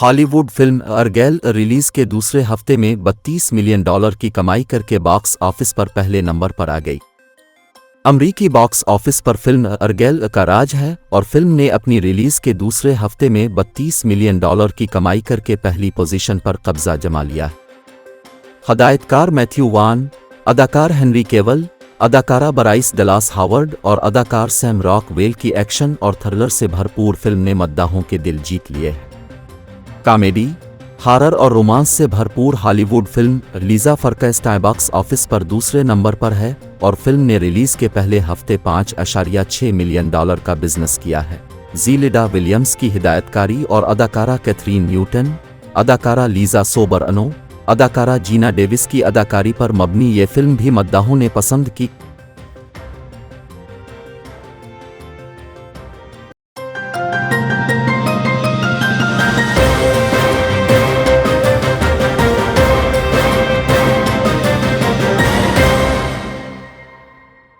Hollywood film अर्गेल release के दूसरे हफ्ते में $32 मिलियन की कमाई करके बॉक्स ऑफिस पर पहले नंबर पर आ गई। अमरीकी बॉक्स ऑफिस पर फिल्म अर्गेल का राज है और फिल्म ने अपनी रिलीज के दूसरे हफ्ते में $32 मिलियन की कमाई करके पहली पोजीशन पर कब्जा जमा लिया। हदायतकार मैथ्यू वान, अदाकार हेनरी केवल, अदाकारा बराइस डलास हावर्ड और अदाकार सैम रॉकवेल की एक्शन और थ्रिलर से भरपूर फिल्म ने मद्दाहों के दिल जीत लिए हैं। कॉमेडी, हॉरर और रोमांस से भरपूर Hollywood film Lisa Frankenstein box office पर दूसरे नंबर पर है और फिल्म ने रिलीज के पहले हफ्ते $5.6 मिलियन का बिजनेस किया है। ज़ीलिडा विलियम्स की हिदायतकारी और अदाकारा कैथरीन न्यूटन, अदाकारा लीजा सोबरनो, अदाकारा जीना डेविस की अदाकारी पर मबनी ये फिल्म भी मद्दाहों ने पसंद की।